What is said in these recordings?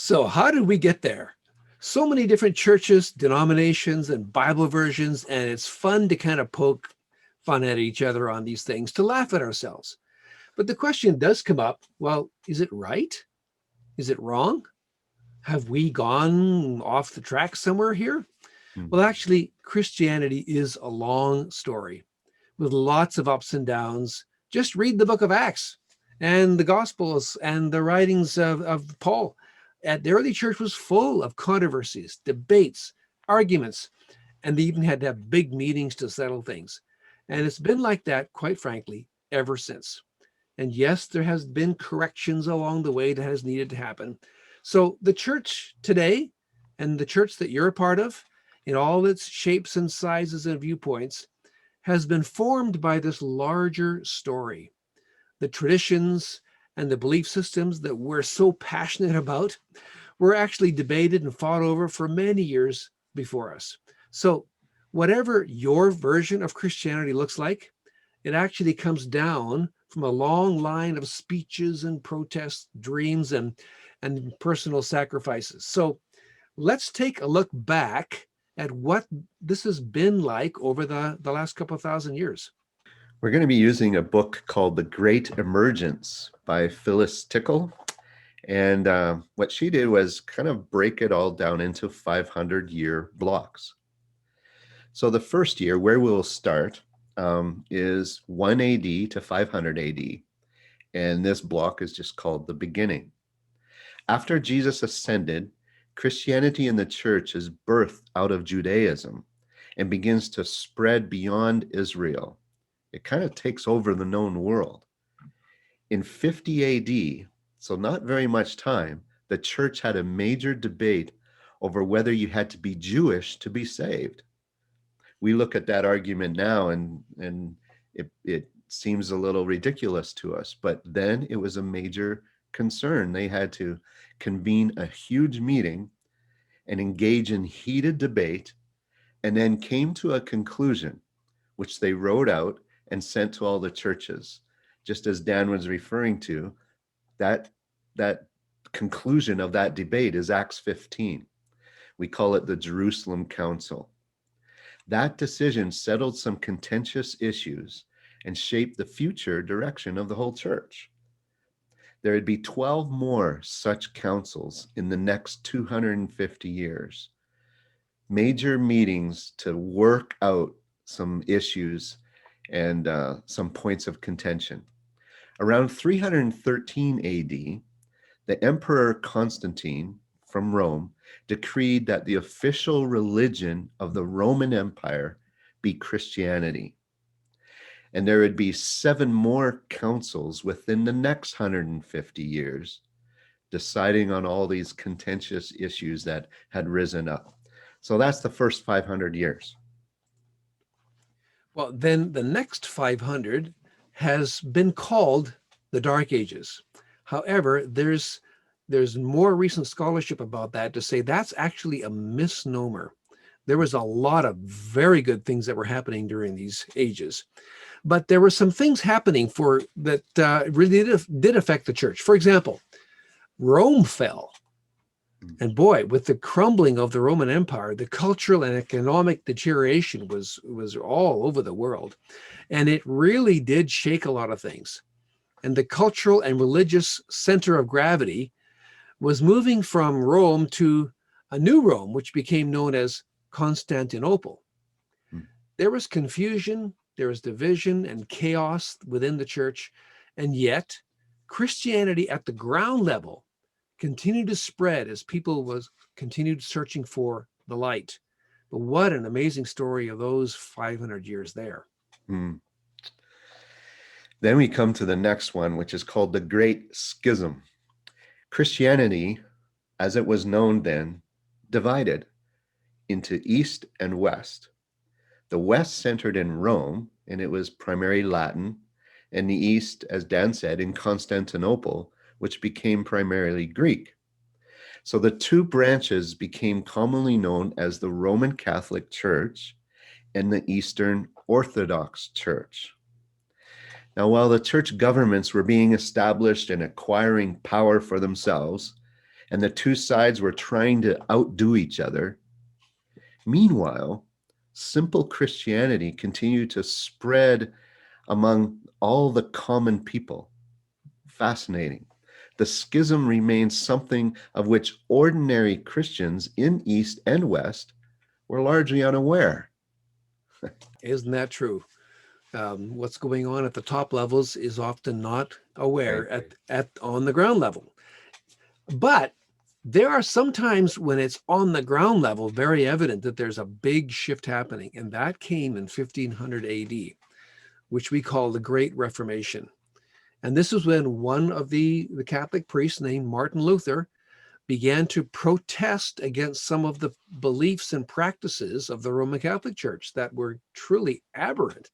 So, how did we get there? So many different churches, denominations, and Bible versions, and it's fun to kind of poke fun at each other on these things to laugh at ourselves. But the question does come up, well, is it right? Is it wrong? Have we gone off the track somewhere here? Hmm. Well, actually, Christianity is a long story with lots of ups and downs. Just read the book of Acts and the Gospels and the writings of Paul. At the early church was full of controversies, debates, arguments, and they even had to have big meetings to settle things. And it's been like that, quite frankly, ever since. And yes, there has been corrections along the way that has needed to happen. So the church today and the church that you're a part of, in all its shapes and sizes and viewpoints, has been formed by this larger story. The traditions and the belief systems that we're so passionate about were actually debated and fought over for many years before us. So, whatever your version of Christianity looks like, it actually comes down from a long line of speeches and protests, dreams, and personal sacrifices. So, let's take a look back at what this has been like over the last couple of thousand years. We're going to be using a book called The Great Emergence by Phyllis Tickle. And what she did was kind of break it all down into 500-year blocks. So the first year, where we'll start, is 1 AD to 500 AD. And this block is just called the beginning. After Jesus ascended, Christianity in the church is birthed out of Judaism and begins to spread beyond Israel. It kind of takes over the known world. In 50 AD, so not very much time, the church had a major debate over whether you had to be Jewish to be saved. We look at that argument now and it seems a little ridiculous to us, but then it was a major concern. They had to convene a huge meeting and engage in heated debate, and then came to a conclusion, which they wrote out and sent to all the churches. Just as Dan was referring to, that conclusion of that debate is Acts 15. We call it the Jerusalem Council. That decision settled some contentious issues and shaped the future direction of the whole church. There would be 12 more such councils in the next 250 years. Major meetings to work out some issues and some points of contention. Around 313 AD, the Emperor Constantine from Rome decreed that the official religion of the Roman Empire be Christianity. And there would be 7 more councils within the next 150 years, deciding on all these contentious issues that had risen up. So that's the first 500 years. Well, then the next 500 has been called the Dark Ages. However, there's more recent scholarship about that to say that's actually a misnomer. There was a lot of very good things that were happening during these ages, but there were some things happening for that really did affect the church. For example, Rome fell. And boy, with the crumbling of the Roman Empire, the cultural and economic deterioration was all over the world. And it really did shake a lot of things. And the cultural and religious center of gravity was moving from Rome to a new Rome, which became known as Constantinople. There was confusion, there was division and chaos within the church, and yet Christianity at the ground level continued to spread as people continued searching for the light. But what an amazing story of those 500 years there. Mm. Then we come to the next one, which is called the Great Schism. Christianity, as it was known then, divided into East and West. The West centered in Rome, and it was primarily Latin, and the East, as Dan said, in Constantinople, which became primarily Greek. So the two branches became commonly known as the Roman Catholic Church and the Eastern Orthodox Church. Now, while the church governments were being established and acquiring power for themselves, and the two sides were trying to outdo each other. Meanwhile, simple Christianity continued to spread among all the common people. Fascinating. The schism remains something of which ordinary Christians in East and West were largely unaware. Isn't that true? What's going on at the top levels is often not aware Right. at on the ground level. But there are some times when it's on the ground level very evident that there's a big shift happening, and that came in 1500 AD, which we call the Great Reformation. And this was when one of the Catholic priests named Martin Luther began to protest against some of the beliefs and practices of the Roman Catholic Church that were truly aberrant.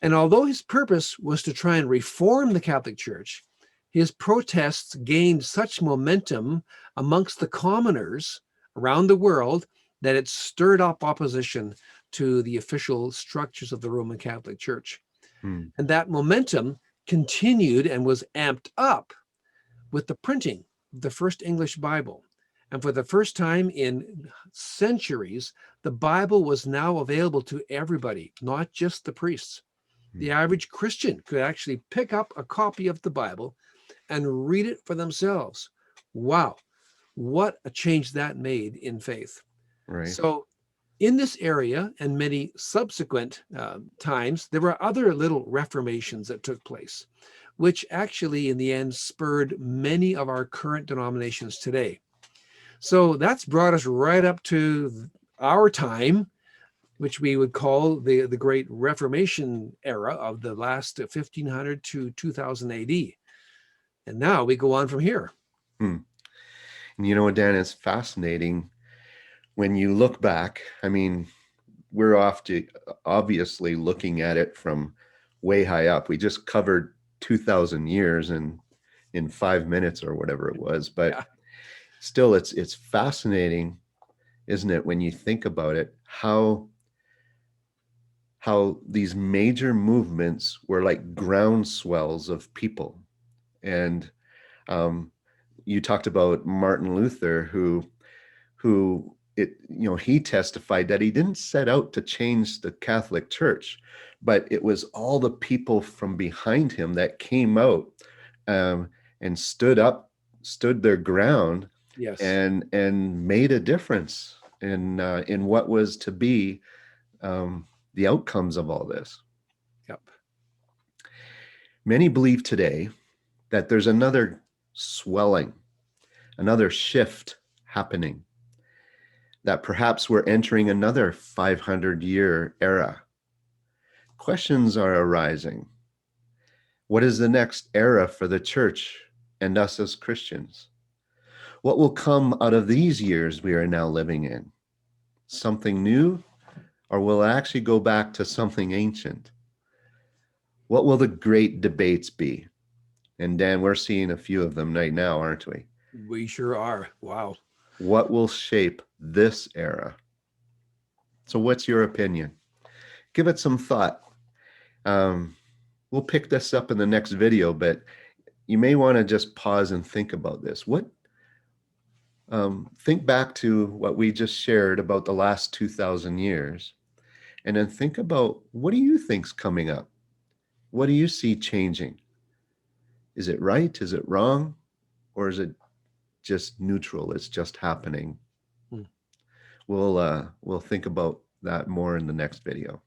And although his purpose was to try and reform the Catholic Church, his protests gained such momentum amongst the commoners around the world that it stirred up opposition to the official structures of the Roman Catholic Church. And that momentum continued and was amped up with the printing of the first English Bible. And for the first time in centuries, the Bible was now available to everybody, not just the priests. The average Christian could actually pick up a copy of the Bible and read it for themselves. Wow, what a change that made in faith. Right. So in this area and many subsequent times, there were other little reformations that took place, which actually in the end spurred many of our current denominations today. So that's brought us right up to our time, which we would call the Great Reformation era of the last 1500 to 2000 AD. And now we go on from here. And you know, Dan, it's fascinating when you look back. I mean, we're obviously looking at it from way high up. We just covered 2000 years in 5 minutes or whatever it was, but still it's fascinating, isn't it, when you think about it, how these major movements were like groundswells of people. And you talked about Martin Luther, who he testified that he didn't set out to change the Catholic Church, but it was all the people from behind him that came out and stood their ground, Yes. and made a difference in what was to be the outcomes of all this. Yep. Many believe today that there's another swelling, another shift happening, that perhaps we're entering another 500-year era. Questions are arising. What is the next era for the church and us as Christians? What will come out of these years we are now living in? Something new, or will it actually go back to something ancient? What will the great debates be? And Dan, we're seeing a few of them right now, aren't we? We sure are. Wow. What will shape this era? So what's your opinion? Give it some thought. We'll pick this up in the next video, but you may want to just pause and think about this. Think back to what we just shared about the last 2000 years, and then think about, what do you think's coming up? What do you see changing? Is it right? Is it wrong? Or is it just neutral? It's just happening. We'll think about that more in the next video.